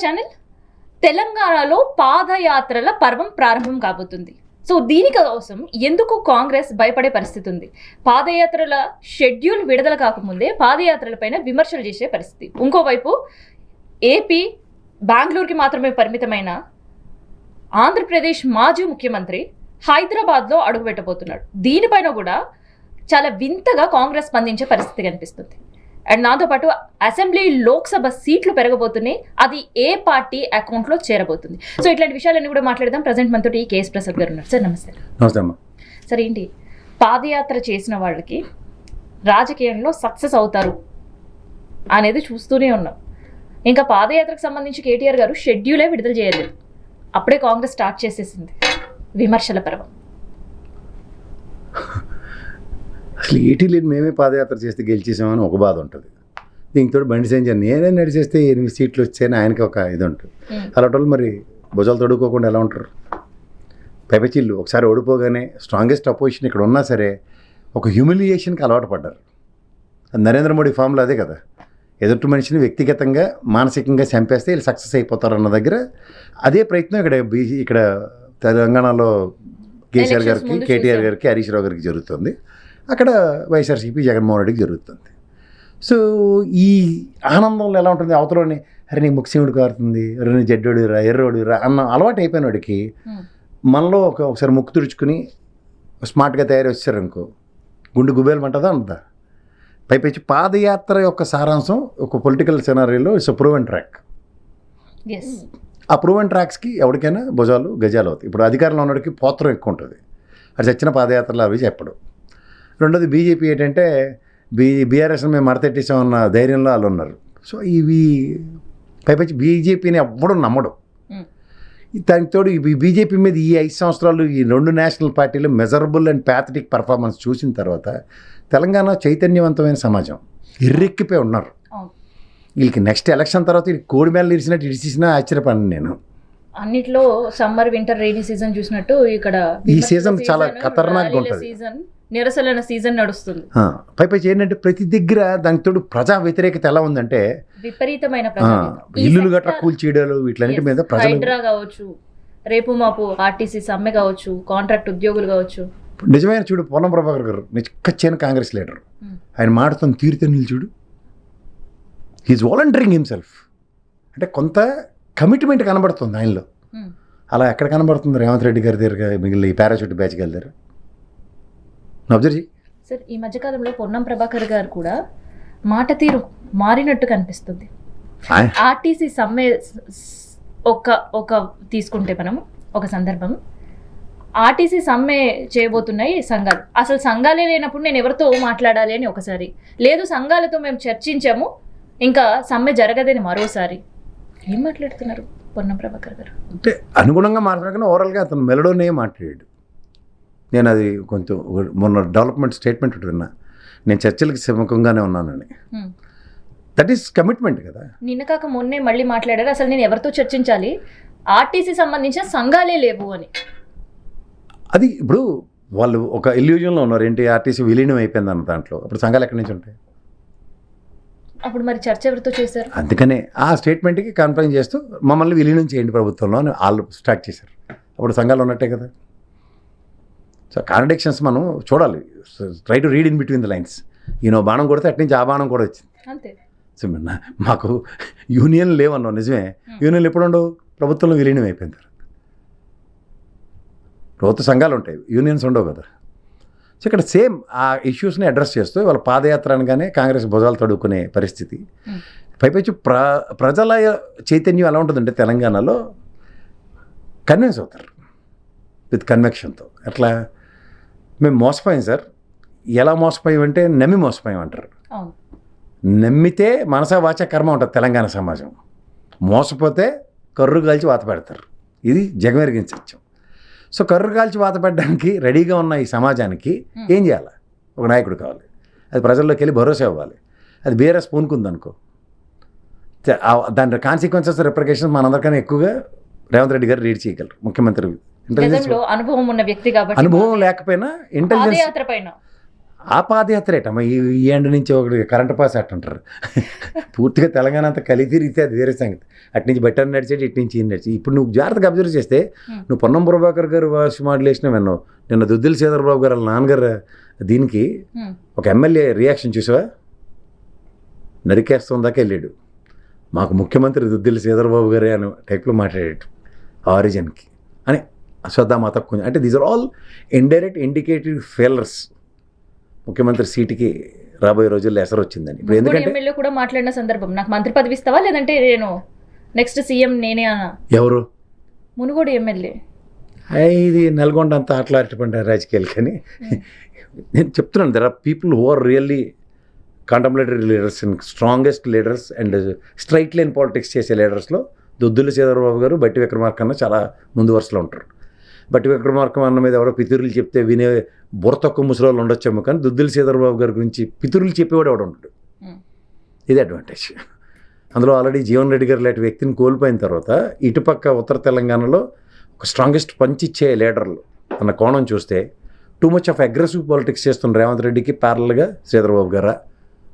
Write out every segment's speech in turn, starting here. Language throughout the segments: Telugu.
ఛానల్. తెలంగాణలో పాదయాత్రల పర్వం ప్రారంభం కాబోతుంది. సో దీనికోసం ఎందుకు కాంగ్రెస్ భయపడే పరిస్థితి ఉంది? పాదయాత్రల షెడ్యూల్ విడుదల కాకముందే పాదయాత్రలపైన విమర్శలు చేసే పరిస్థితి. ఇంకోవైపు ఏపీ బెంగళూరుకి మాత్రమే పరిమితమైన ఆంధ్రప్రదేశ్ మాజీ ముఖ్యమంత్రి హైదరాబాద్లో అడుగుపెట్టబోతున్నాడు. దీనిపైన కూడా చాలా వింతగా కాంగ్రెస్ స్పందించే పరిస్థితి కనిపిస్తుంది. అండ్ దాంతోపాటు అసెంబ్లీ లోక్సభ సీట్లు పెరగబోతున్నాయి. అది ఏ పార్టీ అకౌంట్లో చేరబోతుంది? సో ఇట్లాంటి విషయాలన్నీ కూడా మాట్లాడదాం. ప్రజెంట్ మనతో కేఎస్ ప్రసాద్ గారు ఉన్నారు. సార్ నమస్తే. నమస్తే అమ్మా. సార్ ఏంటి పాదయాత్ర చేసిన వాళ్ళకి రాజకీయంలో సక్సెస్ అవుతారు అనేది చూస్తూనే ఉన్నాం. ఇంకా పాదయాత్రకు సంబంధించి కేటీఆర్ గారు షెడ్యూలే విడుదల చేయలేదు. అప్పుడే కాంగ్రెస్ స్టార్ట్ చేసేసింది విమర్శల పర్వం. అసలు ఏటీ లేని మేమే పాదయాత్ర చేస్తే గెలిచేసామని ఒక బాధ ఉంటుంది. దీంతో బండి సంజయ్ నేనే నడిచేస్తే 8 సీట్లు వచ్చాయని ఆయనకి ఒక ఇది ఉంటుంది. అలాంటి వాళ్ళు మరి భుజాలు తొడుక్కోకుండా ఎలా ఉంటారు? పైపచిల్లు ఒకసారి ఓడిపోగానే స్ట్రాంగెస్ట్ అపోజిషన్ ఇక్కడ ఉన్నా సరే ఒక హ్యూమిలియేషన్కి అలవాటు పడ్డారు. నరేంద్ర మోడీ ఫామ్లో అదే కదా, ఎదుటి మనిషిని వ్యక్తిగతంగా మానసికంగా చంపేస్తే వీళ్ళు సక్సెస్ అయిపోతారు అన్న దగ్గర అదే ప్రయత్నం ఇక్కడ తెలంగాణలో కేసీఆర్ గారికి, కేటీఆర్ గారికి, హరీష్ రావు గారికి జరుగుతుంది. అక్కడ వైఎస్ఆర్సీపీ జగన్మోహన్ రెడ్డికి జరుగుతుంది. సో ఈ ఆనందంలో ఎలా ఉంటుంది? అవతలని అరే నీ ముక్సిముడు కారుతుంది, అరే నీ జడ్డోడిరా, ఎర్రోడిరా అన్న అలవాటు అయిపోయిన వాడికి మనలో ఒకసారి ముక్కు తుడుచుకుని స్మార్ట్గా తయారు వచ్చారు అనుకో, గుండె గుబేలు అంటుందా అంతా. పైపచ్చి పాదయాత్ర యొక్క సారాంశం ఒక పొలిటికల్ సినారీలో ఇట్స్ ప్రూవెన్ ట్రాక్. ఆ ప్రూవెన్ ట్రాక్స్కి ఎవరికైనా భుజాలు గజాలు అవుతాయి. ఇప్పుడు అధికారంలో ఉన్నవాడికి పోత్రం ఎక్కువ ఉంటుంది, అది చచ్చిన పాదయాత్రలు అవి చెప్పడం. రెండోది బీజేపీ ఏంటంటే బీఆర్ఎస్ని మేము మడతెట్టేసామన్న ధైర్యంలో వాళ్ళు ఉన్నారు. సో ఇవి పైపచ్చి బీజేపీని ఎవ్వడం నమ్మడం. దానికి తోడు ఈ బీజేపీ మీద ఈ 5 సంవత్సరాలు ఈ 2 నేషనల్ పార్టీలు మెజరబుల్ అండ్ ప్యాథటిక్ పర్ఫార్మెన్స్ చూసిన తర్వాత తెలంగాణ చైతన్యవంతమైన సమాజం ఎర్రెక్కిపోయి ఉన్నారు. వీళ్ళకి నెక్స్ట్ ఎలక్షన్ తర్వాత ఇది కోడి మేళ ఇరిచినట్టు ఇరిచినా ఆశ్చర్యపడి నేను. అన్నిట్లో సమ్మర్ వింటర్ రైనీ సీజన్ చూసినట్టు ఇక్కడ ఈ సీజన్ చాలా ఖతర్నాక్గా ఉంటుంది. నిరసన సీజన్ నడుస్తుంది. పైపచ్చి ఏంటంటే ప్రతి దగ్గర దానికి తోడు ప్రజా వ్యతిరేకత ఎలా ఉందంటే విపరీతమైన ఇల్లులు గట్రా కూల్చేయడాలు వీటిలన్నిటి మీద హైడ్రా కావచ్చు, రేపు మాపు ఆర్టీసీ సమ్మె కావచ్చు, కాంట్రాక్ట్ ఉద్యోగులు కావచ్చు. నిజమైన చూడు పొన్నం ప్రభాకర్ గారు నిక్కచ్చైన కాంగ్రెస్ లీడర్, ఆయన మాటతో తీరుతెన్నులు చూడు. He is volunteering himself. అంటే కొంత కమిట్మెంట్ కనబడుతుంది ఆయనలో. అలా ఎక్కడ కనబడుతుంది? రేవంత్ రెడ్డి గారి దగ్గర మిగిలిన ఈ పారాషూట్ బ్యాచ్కి వెళ్తారు. అబ్జర్వ్ చేయి సార్. ఈ మధ్యకాలంలో పొన్నం ప్రభాకర్ గారు కూడా మాట తీరు మారినట్టు కనిపిస్తుంది. ఆర్టీసీ సమ్మె ఒక తీసుకుంటే మనం ఒక సందర్భం, ఆర్టీసీ సమ్మె చేయబోతున్నాయి సంఘాలు. అసలు సంఘాలే లేనప్పుడు నేను ఎవరితో మాట్లాడాలి అని ఒకసారి, లేదు సంఘాలతో మేము చర్చించాము ఇంకా సమ్మె జరగదని మరోసారి. ఏం మాట్లాడుతున్నారు పొన్నం ప్రభాకర్ గారు? అంటే అనుగుణంగా మాట్లాడకుండా ఓవరాల్గా అతను మెలడోనే మాట్లాడాడు. నేను అది కొంచెం మొన్న డెవలప్మెంట్ స్టేట్మెంట్ విన్నా, నేను చర్చలకి సముఖంగానే ఉన్నానని. దట్ ఈస్ కమిట్మెంట్ కదా. నిన్న కాక మొన్నే మళ్ళీ మాట్లాడారు, అసలు నేను ఎవరితో చర్చించాలి, ఆర్టీసీ సంబంధించిన సంఘాలే లేవు అని. అది ఇప్పుడు వాళ్ళు ఒక ఇల్యూజన్లో ఉన్నారు. ఏంటి ఆర్టీసీ విలీనం అయిపోయింది అన్న దాంట్లో. అప్పుడు సంఘాలు ఎక్కడి నుంచి ఉంటాయి? అప్పుడు మరి చర్చ ఎవరితో చేశారు? అందుకనే ఆ స్టేట్మెంట్కి కన్ఫర్మ్ చేస్తూ మమ్మల్ని విలీనం చేయండి ప్రభుత్వంలో అని వాళ్ళు స్టార్ట్ చేశారు. అప్పుడు సంఘాలు ఉన్నట్టే కదా. సో కాంట్రడిక్షన్స్ మనం చూడాలి. Try to read in between the lines. బాణం కొడితే అట్నుంచి ఆ బాణం కూడా వచ్చింది అంతే. సో మాకు యూనియన్ లేవన్నావు, నిజమే. యూనియన్లు ఎప్పుడు ఉండవు? ప్రభుత్వంలో విలీనం అయిపోయిన తర్వాత. ప్రభుత్వ సంఘాలు ఉంటాయి, యూనియన్స్ ఉండవు కదా. సో ఇక్కడ సేమ్ ఆ ఇష్యూస్ని అడ్రస్ చేస్తూ వాళ్ళ పాదయాత్ర అనగానే కాంగ్రెస్ భుజాలు తడుక్కునే పరిస్థితి. పైపచ్చి ప్రజల చైతన్యం ఎలా ఉంటుందంటే తెలంగాణలో కన్విన్స్ అవుతారు విత్ కన్వెక్షన్తో. ఎట్లా? మేము మోసపోయాం సార్. ఎలా మోసపోయామంటే నమ్మి మోసపోయాం అంటారు. నమ్మితే మనసా వాచ కర్మ ఉంటుంది తెలంగాణ సమాజం. మోసపోతే కర్రు కాల్చి వాత పెడతారు. ఇది జగమెరిగిన సత్యం. సో కర్రు కాల్చి వాత పెట్టడానికి రెడీగా ఉన్న ఈ సమాజానికి ఏం చేయాలి? ఒక నాయకుడు కావాలి. అది ప్రజల్లోకి వెళ్ళి భరోసా ఇవ్వాలి. అది బీఆర్ఎస్ పూనుకుందనుకో, దాని కాన్సిక్వెన్సెస్ రిప్రికేషన్స్ మనందరికన్నా ఎక్కువగా రేవంత్ రెడ్డి గారు రీడ్ చేయగలరు. ముఖ్యమంత్రి అనుభవం ఉన్న వ్యక్తి కాబట్టి. అనుభవం లేకపోయినా ఇంటెలిజెన్స్ ఆ పాదయాత్ర ఏటమ్మా ఈ ఎండ్ నుంచి ఒకటి కరెంట్ పాస్ అంటారు. పూర్తిగా తెలంగాణ అంతా కలిసి తిరిగితే అది వేరే సంగతి. అటు నుంచి బట్టని నడిచేది, ఇటు నుంచి నడిచి. ఇప్పుడు నువ్వు జాగ్రత్తగా అబ్జర్వ్ చేస్తే నువ్వు పొన్నం ప్రభాకర్ గారు వాయిస్ మాడ్యులేషన్ విన్నావు. నిన్న దుద్దిల శ్రీధర్బాబు గారు వాళ్ళ నాన్నగారు దీనికి ఒక ఎమ్మెల్యే రియాక్షన్ చూసావా? నరికేస్తాం దాకా వెళ్ళాడు. మాకు ముఖ్యమంత్రి దుద్దిల శ్రీధర్బాబు గారే అని టైప్లో మాట్లాడాడు ఆరిజిన్కి అని. అశ్వత్థామాత కొంచెం అంటే these are all indirect indicative failures. ముఖ్యమంత్రి సీటుకి రాబోయే రోజుల్లో ఎసరు వచ్చిందని. ఇప్పుడు ఎందుకంటే ఎమ్మెల్యే కూడా మాట్లాడిన సందర్భం, నాకు మంత్రి పదవి ఇస్తావా లేదంటే నేను నెక్స్ట్ సీఎం నేనే అన్న. ఎవరు? మునుగోడు ఎమ్మెల్యే. ఇది నల్గొండ అంతా అట్లా అరటిపంట రాజకీయాలు. కానీ నేను చెప్తున్నాను, there are people who are really contemplatory leaders and strongest leaders and straight line politics చేసే లీడర్స్లో దుద్దుల శ్రీధర్బాబు గారు, బట్టి విక్రమార్క అన్న చాలా ముందు వరుసలో ఉంటారు. బట్టి విక్రమార్క అన్న మీద ఎవరో పితురులు చెప్తే వినే బుర్ర తక్కువ ముసలోళ్ళు ఉండొచ్చేమో, కానీ దుద్దుల శ్రీధర్బాబు గారి గురించి పితురులు చెప్పేవాడు ఎవడు ఉంటాడు. ఇది అడ్వాంటేజ్. అందులో ఆల్రెడీ జీవన్ రెడ్డి గారు లాంటి వ్యక్తిని కోల్పోయిన తర్వాత ఇటుపక్క ఉత్తర తెలంగాణలో ఒక స్ట్రాంగెస్ట్ పంచ్ ఇచ్చే లీడర్లు అన్న కోణం చూస్తే too much of aggressive politics చేస్తున్న రేవంత్ రెడ్డికి ప్యారల్గా శ్రీధర్బాబు గారా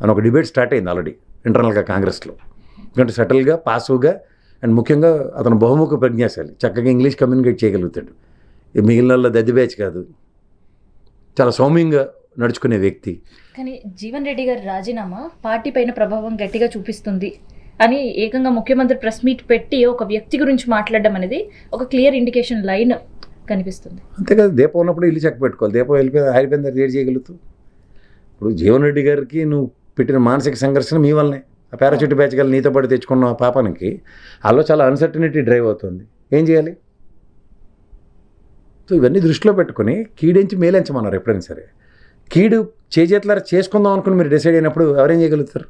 అని ఒక డిబేట్ స్టార్ట్ అయింది ఆల్రెడీ ఇంటర్నల్గా కాంగ్రెస్లో. ఎందుకంటే సెటిల్గా, పాసివ్గా అండ్ ముఖ్యంగా అతను బహుముఖ ప్రజ్ఞాశాలి, చక్కగా ఇంగ్లీష్ కమ్యూనికేట్ చేయగలుగుతాడు. మిగిలిన వాళ్ళ దద్ది బ్యాచ్ కాదు, చాలా సౌమ్యంగా నడుచుకునే వ్యక్తి. కానీ జీవన్ రెడ్డి గారి రాజీనామా పార్టీ పైన ప్రభావం గట్టిగా చూపిస్తుంది అని ఏకంగా ముఖ్యమంత్రి ప్రెస్ మీట్ పెట్టి ఒక వ్యక్తి గురించి మాట్లాడడం అనేది ఒక క్లియర్ ఇండికేషన్ లైన్ కనిపిస్తుంది. అంతేకాదు, దీపం ఉన్నప్పుడు ఇల్లు చెక్క పెట్టుకోవాలి. దీపం ఆరిపోయిన తర్వాత ఏడు చేయగలుగుతావు. ఇప్పుడు జీవన్ రెడ్డి గారికి నువ్వు పెట్టిన మానసిక సంఘర్షణ మీ వల్లనే. ఆ పారాచూట్ బ్యాచ్ గల నీతో పాటు తెచ్చుకున్న పాపానికి అలా చాలా అన్సర్టనిటీ డ్రైవ్ అవుతుంది. ఏం చేయాలి? సో ఇవన్నీ దృష్టిలో పెట్టుకుని కీడించి మేలించమన్నారు ఎప్పుడైనా సరే. కీడు చేజేతలారా చేసుకుందాం అనుకుని మీరు డిసైడ్ అయినప్పుడు ఎవరేం చేయగలుగుతారు?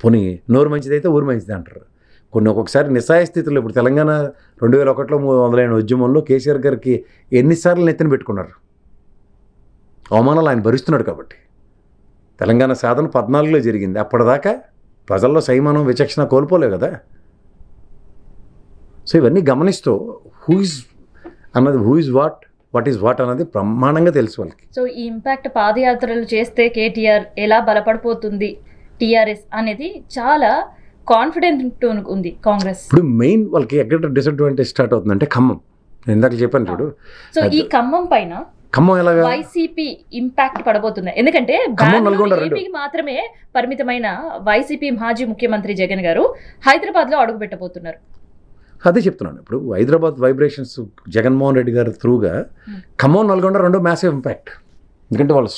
పోనీ నోరు మంచిదైతే ఊరు మంచిది అంటారు. కొన్ని ఒక్కొక్కసారి నిస్సాయ స్థితిలో ఇప్పుడు తెలంగాణ 2001లో మొదలైన ఉద్యమంలో కేసీఆర్ గారికి ఎన్నిసార్లు నెత్తిన పెట్టుకున్నారు. అవమానాలు ఆయన భరిస్తున్నాడు కాబట్టి. తెలంగాణ సాధన 14లో జరిగింది. అప్పటిదాకా ప్రజల్లో సైమానం, విచక్షణ కోల్పోలే కదా. సో ఇవన్నీ గమనిస్తూ who is what is what అన్నది బ్రహ్మాండంగా తెలుసు వాళ్ళకి. సో ఈ ఇంపాక్ట్ పాదయాత్రలు చేస్తే కేటీఆర్ ఎలా బలపడిపోతుంది టీఆర్ఎస్ అనేది చాలా కాన్ఫిడెంట్ ఉంది కాంగ్రెస్. ఇప్పుడు మెయిన్ వాళ్ళకి ఎక్కడ డిసడ్వాంటేజ్ స్టార్ట్ అవుతుందంటే ఖమ్మం. నేను ఇందాక చెప్పాను చూడు. సో ఈ ఖమ్మం పైన ఎలాగా వైసీపీ ఇంపాక్ట్ పడబోతుంది? ఎందుకంటే ఏపీకి మాత్రమే పరిమితమైన వైసీపీ మాజీ ముఖ్యమంత్రి జగన్ గారు హైదరాబాద్లో అడుగు పెట్టబోతున్నారు. అదే చెప్తున్నాను. ఇప్పుడు హైదరాబాద్ వైబ్రేషన్స్ జగన్మోహన్ రెడ్డి గారి త్రూగా ఖమ్మం, నల్గొండ రెండు మ్యాసివ్ ఇంపాక్ట్. ఎందుకంటే వాళ్ళు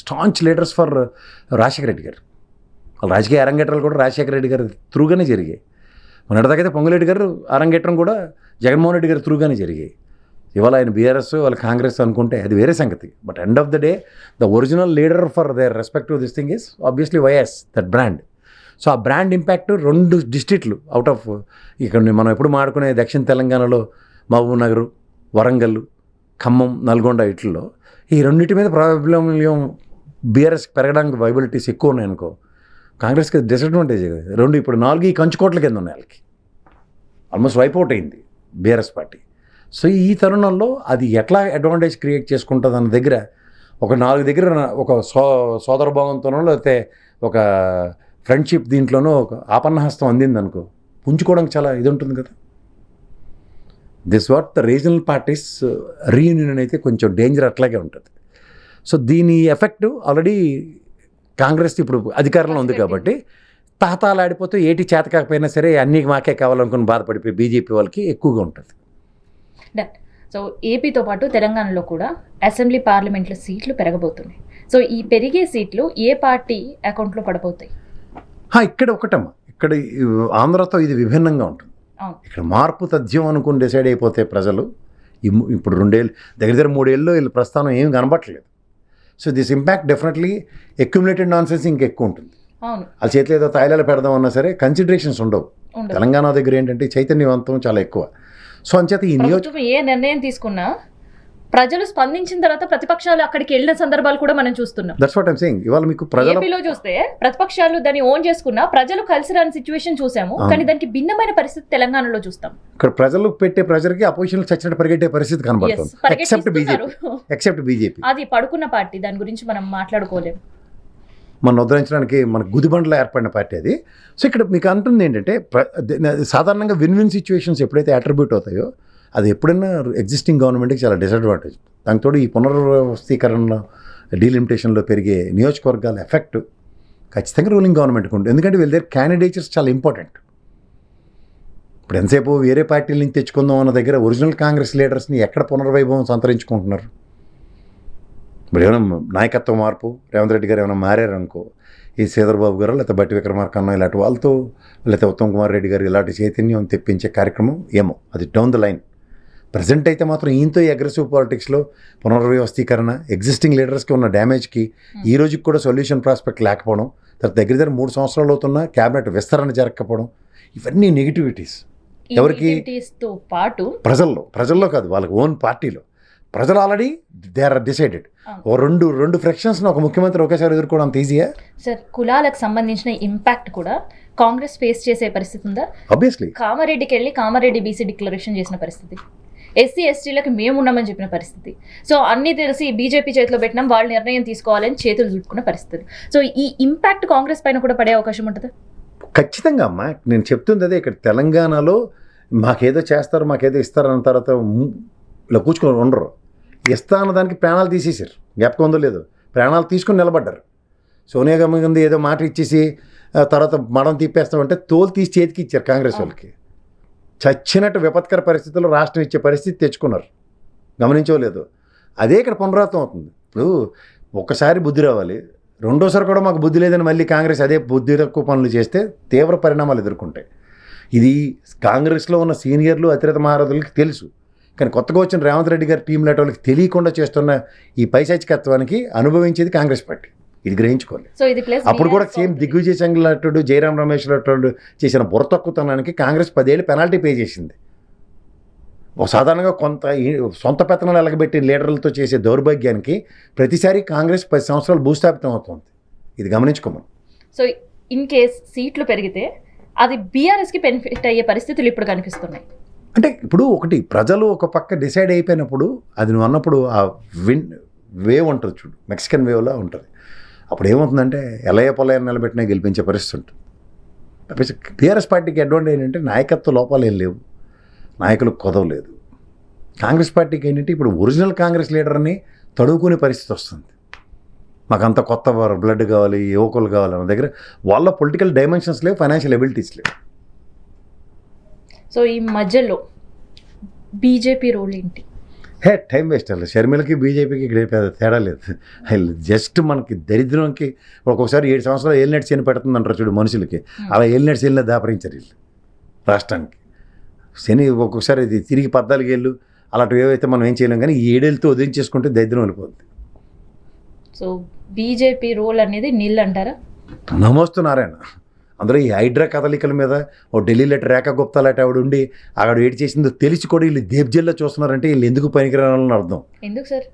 స్ట్రాంచ్ లీడర్స్ ఫర్ రాజశేఖర రెడ్డి గారు. వాళ్ళ రాజకీయ అరంగేట్రాలు కూడా రాజశేఖర రెడ్డి గారి త్రూగానే జరిగాయి. మొన్నటిదాకైతే పొంగులేటి గారు అరంగేట్రం కూడా జగన్మోహన్ రెడ్డి గారి త్రూగానే జరిగాయి. ఇవాళ ఆయన బీఆర్ఎస్, వాళ్ళ కాంగ్రెస్ అనుకుంటే అది వేరే సంగతి. But end of the day the original leader for their respective this thing is obviously YS, that brand. So ఆ బ్రాండ్ ఇంపాక్ట్ 2 డిస్ట్రిక్ట్లు అవుట్ ఆఫ్ ఇక్కడ మనం ఎప్పుడు మాడుకునే దక్షిణ తెలంగాణలో మహబూబ్ నగర్, వరంగల్, ఖమ్మం, నల్గొండ ఇట్లలో ఈ రెండింటి మీద ప్రాబ్లం బీఆర్ఎస్ పెరగడానికి వైబిలిటీస్ ఎక్కువ ఉన్నాయనుకో, కాంగ్రెస్కి డిసడ్వాంటేజ్ కదా. 2 ఇప్పుడు 4 ఈ కంచుకోట్ల కింద ఉన్నాయి వాళ్ళకి. ఆల్మోస్ట్ వైపౌట్ అయింది బీఆర్ఎస్ పార్టీ. సో ఈ తరుణంలో అది ఎట్లా అడ్వాంటేజ్ క్రియేట్ చేసుకుంటుంది అన్న దగ్గర ఒక 4 దగ్గర ఒక సోదరభావంతోనో లేకపోతే ఒక ఫ్రెండ్షిప్ దీంట్లోనూ ఒక ఆపన్నహస్తం అందింది అనుకో, పుంజుకోవడానికి చాలా ఇది ఉంటుంది కదా. This what the regional parties reunion అయితే కొంచెం డేంజర్ అట్లాగే ఉంటుంది. సో దీని ఎఫెక్ట్ ఆల్రెడీ కాంగ్రెస్ ఇప్పుడు అధికారంలో ఉంది కాబట్టి తాతాలాడిపోతే ఏటి చేత కాకపోయినా సరే అన్నీ మాకే కావాలనుకుని బాధపడిపోయి బీజేపీ వాళ్ళకి ఎక్కువగా ఉంటుంది. సో ఏపీతో పాటు తెలంగాణలో కూడా అసెంబ్లీ పార్లమెంట్లో సీట్లు పెరగబోతున్నాయి. సో ఈ పెరిగే సీట్లు ఏ పార్టీ అకౌంట్లో పడబోతాయి? ఇక్కడ ఒకటమ్మా, ఇక్కడ ఆంధ్రతో ఇది విభిన్నంగా ఉంటుంది. ఇక్కడ మార్పు తథ్యం అనుకుని డిసైడ్ అయిపోతే ప్రజలు ఇప్పుడు 2 ఏళ్ళు దగ్గర 3 ఏళ్ళు వీళ్ళ ప్రస్థానం ఏమి కనబట్టలేదు. So this impact definitely accumulated nonsense ఇంకెక్కువ ఉంటుంది. వాళ్ళ చేతిలో ఏదో తాయిలాలు పెడదాం అన్నా సరే కన్సిడరేషన్స్ ఉండవు. తెలంగాణ దగ్గర ఏంటంటే చైతన్యవంతం చాలా ఎక్కువ. సో అంచేత ఈ ఏ నిర్ణయం తీసుకున్నా ప్రజలు స్పందించిన తర్వాత ప్రతిపక్షాలు అక్కడికి వెళ్ళిన సందర్భాలు కూడా మనం చూస్తున్నాం. That's what I'm saying. ఇవాళ మీకు ప్రజల ఏపీలో చూస్తే ప్రతిపక్షాలు దాన్ని ఓన్ చేసుకున్నా ప్రజలు కలిసి రాని సిచ్యువేషన్ చూసాము. కానీ దానికి భిన్నమైన పరిస్థితి తెలంగాణలో చూస్తాం. ఇక్కడ ప్రజలు పెట్టే ప్రెజర్కి అపోజిషన్ చచ్చినట్టు పరిగెట్టే పరిస్థితి కనబడుతుంది. Except BJP. అది పడుకున్న పార్టీ, దాని గురించి మనం మాట్లాడుకోలేము. మనం ఉద్ధరించడానికి మనకు గుదిబండలో ఏర్పడిన పార్టీ అది. సో ఇక్కడ మీకు అంటుంది ఏంటంటే సాధారణంగా విన్ విన్ సిచ్యువేషన్స్ ఎప్పుడైతే అట్రిబ్యూట్ అవుతాయో అది ఎప్పుడైనా ఎగ్జిస్టింగ్ గవర్నమెంట్కి చాలా డిసడ్వాంటేజ్. దానితో ఈ పునర్వ్యవస్థీకరణలో డీలిమిటేషన్లో పెరిగే నియోజకవర్గాల ఎఫెక్ట్ ఖచ్చితంగా రూలింగ్ గవర్నమెంట్కి ఉంటుంది. ఎందుకంటే వీళ్ళ దగ్గర క్యాండిడేచర్స్ చాలా ఇంపార్టెంట్. ఇప్పుడు ఎంతసేపు వేరే పార్టీల నుంచి తెచ్చుకుందాం అన్న దగ్గర ఒరిజినల్ కాంగ్రెస్ లీడర్స్ని ఎక్కడ పునర్వైభవం సంతరించుకుంటున్నారు? ఇప్పుడు ఏమైనా నాయకత్వ మార్పు, రేవంత్ రెడ్డి గారు ఏమైనా మారారనుకో, ఈ శ్రీధర్బాబు గారు లేకపోతే బట్టి విక్రమార్కన్న ఇలాంటి వాళ్ళతో, లేకపోతే ఉత్తమ్ కుమార్ రెడ్డి గారు ఇలాంటి చైతన్యం తెప్పించే కార్యక్రమం ఏమో అది డౌన్ ద లైన్. ప్రజెంట్ అయితే మాత్రం ఈయంతో ఈ అగ్రెసివ్ పాలిటిక్స్లో పునర్వ్యవస్థీకరణ, ఎగ్జిస్టింగ్ లీడర్స్కి ఉన్న డ్యామేజ్కి ఈ రోజుకి కూడా సొల్యూషన్ ప్రాస్పెక్ట్ లేకపోవడం, తర్వాత దగ్గర 3 సంవత్సరాలు అవుతున్న క్యాబినెట్ విస్తరణ జరగకపోవడం, ఇవన్నీ నెగిటివిటీస్. ఎవరికి? పాటు ప్రజల్లో కాదు, వాళ్ళకి ఓన్ పార్టీలో ప్రజలు ఆల్రెడీ దే ఆర్ డిసైడెడ్. ఓ రెండు ఫ్రాక్షన్స్ని ఒక ముఖ్యమంత్రి ఒకేసారి ఎదుర్కోవడం అంత ఈజీయా? సార్, కులాలకు సంబంధించిన ఇంపాక్ట్ కూడా కాంగ్రెస్ ఫేస్ చేసే పరిస్థితి ఉందా? ఆబ్వియస్లీ. కామారెడ్డికి వెళ్ళి కామారెడ్డి బీసీ డిక్లరేషన్ చేసిన పరిస్థితి, ఎస్సీ ఎస్టీలకు మేము ఉన్నామని చెప్పిన పరిస్థితి. సో అన్నీ తెలిసి బీజేపీ చేతిలో పెట్టినాం, వాళ్ళు నిర్ణయం తీసుకోవాలని చేతులు దుట్టుకున్న పరిస్థితి. సో ఈ ఇంపాక్ట్ కాంగ్రెస్ పైన కూడా పడే అవకాశం ఉంటుందా? ఖచ్చితంగా అమ్మా. నేను చెప్తుంది అదే. ఇక్కడ తెలంగాణలో మాకేదో చేస్తారు, మాకేదో ఇస్తారు అన్న తర్వాత ఇలా కూర్చుకొని ఉండరు. ఇస్తా అన్న దానికి ప్రాణాలు తీసేసారు. జ్ఞాపకం ఉందో లేదో, ప్రాణాలు తీసుకుని నిలబడ్డారు. సోనియా గాంధీ ఏదో మాట ఇచ్చేసి తర్వాత మడం తిప్పేస్తామంటే తోలు తీసి చేతికి ఇచ్చారు కాంగ్రెస్ వాళ్ళకి. చచ్చినట్టు విపత్కర పరిస్థితుల్లో రాష్ట్రం ఇచ్చే పరిస్థితి తెచ్చుకున్నారు. గమనించలేదు. అదే ఇక్కడ పునరావృతం అవుతుంది. ఇప్పుడు ఒక్కసారి బుద్ధి రావాలి, రెండోసారి కూడా మాకు బుద్ధి లేదని మళ్ళీ కాంగ్రెస్ అదే బుద్ధి తక్కువ పనులు చేస్తే తీవ్ర పరిణామాలు ఎదుర్కొంటాయి. ఇది కాంగ్రెస్లో ఉన్న సీనియర్లు అతిరథ మహారథులకి తెలుసు. కానీ కొత్తగా వచ్చిన రేవంత్ రెడ్డి గారి టీం లాంటి వాళ్ళకి తెలియకుండా చేస్తున్న ఈ పైశాచికత్వానికి అనుభవించేది కాంగ్రెస్ పార్టీ. ఇది గ్రహించుకోవాలి. అప్పుడు కూడా సేమ్ దిగ్విజయ్ సింగ్ లాంటి, జయరాం రమేష్ లాంటి చేసిన బుర్రతక్కుతనానికి కాంగ్రెస్ 10 ఏళ్ళు పెనాల్టీ పే చేసింది. సాధారణంగా కొంత సొంత పెత్తనాలు ఎలగబెట్టి లీడర్లతో చేసే దౌర్భాగ్యానికి ప్రతిసారి కాంగ్రెస్ 10 సంవత్సరాలు భూస్థాపితం అవుతుంది. ఇది గమనించుకోమని. సో ఇన్ కేస్ సీట్లు పెరిగితే అది బీఆర్ఎస్కి బెనిఫిట్ అయ్యే పరిస్థితులు ఇప్పుడు కనిపిస్తున్నాయి. అంటే ఇప్పుడు ఒకటి, ప్రజలు ఒక పక్క డిసైడ్ అయిపోయినప్పుడు అది నువ్వు అన్నప్పుడు ఆ వేవ్ ఉంటుంది చూడు, మెక్సికన్ వేవ్లా ఉంటుంది. అప్పుడు ఏమవుతుందంటే ఎలయ పొలయాన్ని నిలబెట్టినా గెలిపించే పరిస్థితి ఉంటుంది. బీఆర్ఎస్ పార్టీకి అడ్వాంటేజ్ ఏంటంటే నాయకత్వ లోపాలు ఏం లేవు, నాయకులు కొదవలేదు. కాంగ్రెస్ పార్టీకి ఏంటంటే ఇప్పుడు ఒరిజినల్ కాంగ్రెస్ లీడర్ని తడువుకునే పరిస్థితి వస్తుంది. మాకంత కొత్త బ్లడ్ కావాలి, యువకులు కావాలి అన్న దగ్గర వాళ్ళ పొలిటికల్ డైమెన్షన్స్ లేవు, ఫైనాన్షియల్ ఎబిలిటీస్ లేవు. సో ఈ మధ్యలో బీజేపీ రోల్ ఏంటి? టైం వేస్ట్ అಲ್ಲ. షర్మిలకి బీజేపీకి ఇక్కడ పెద్ద తేడా లేదు. జస్ట్ మనకి దరిద్రంకి ఒక్కొక్కసారి 7 సంవత్సరాలు ఏలినట్టు శని పెడుతుంది అంటారు చూడు మనుషులకి, అలా ఏలినట్టు శనిలో దాపరించారు వీళ్ళు రాష్ట్రానికి. శని ఒక్కొక్కసారి ఇది తిరిగి 14 ఏళ్ళు అలాంటివి ఏవైతే మనం ఏం చేయలేం, కానీ ఈ 7 ఏళ్ళతో వదిలించేసుకుంటే దరిద్రం వెళ్ళిపోద్ది. సో బీజేపీ రోల్ అనేది నీళ్ళు అంటారా? నమోస్తు నారాయణ. అందులో ఈ హైడ్రా కదలికల మీద ఓ ఢిల్లీ లెటర్ రేఖా గుప్తా లాంటి ఆవిడ ఉండి ఆవిడ ఏడు చేసిందో తెలిసి కూడా వీళ్ళు దేబ్జెల్లో చూస్తున్నారంటే వీళ్ళు ఎందుకు పనికిరాలని అర్థం. ఎందుకు సార్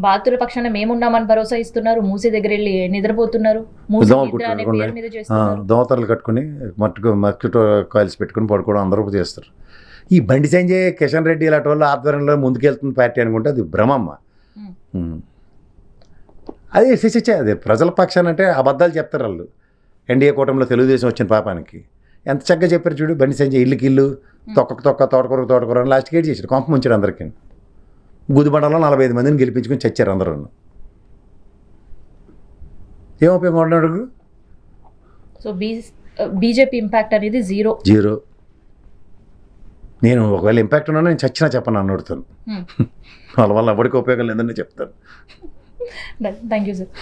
బాధితుల పక్షాన మేమున్నామని భరోసా ఇస్తున్నారు, మూసీ దగ్గర వెళ్ళి నిద్రపోతున్నారు, దోమతరలు కట్టుకుని మస్కిటో కాయిల్స్ పెట్టుకుని పడుకోవడం అందరూ చేస్తారు. ఈ బండి సంజయ్, కిషన్ రెడ్డి ఇలాంటి వాళ్ళు ఆధ్వర్యంలో ముందుకెళ్తున్న పార్టీ అనుకుంటే అది భ్రమమ్మ. అదే ప్రజల పక్షాన అంటే అబద్ధాలు చెప్తారు వాళ్ళు. ఎన్డీఏ కూటమిలో తెలుగుదేశం వచ్చిన పాపానికి ఎంత చక్కగా చెప్పారు చూడు. బండి సంజయ్ ఇల్లుకి ఇల్లు, తొక్క తోటకూర అని లాస్ట్కి ఏడ్ చేశాడు, కొంప ముంచాడు అందరికీ. గుదిబండలో 45 మందిని గెలిపించుకుని చచ్చారు అందరూ. ఏం ఉపయోగం ఉన్నాడు? సో బీజేపీ ఇంపాక్ట్ అనేది జీరో. నేను ఒకవేళ ఇంపాక్ట్ ఉన్నా నేను చచ్చినా చెప్పను అన్నడుతాను. వాళ్ళ వల్ల ఎవరికి ఉపయోగం లేదని చెప్తాను. Thank you sir.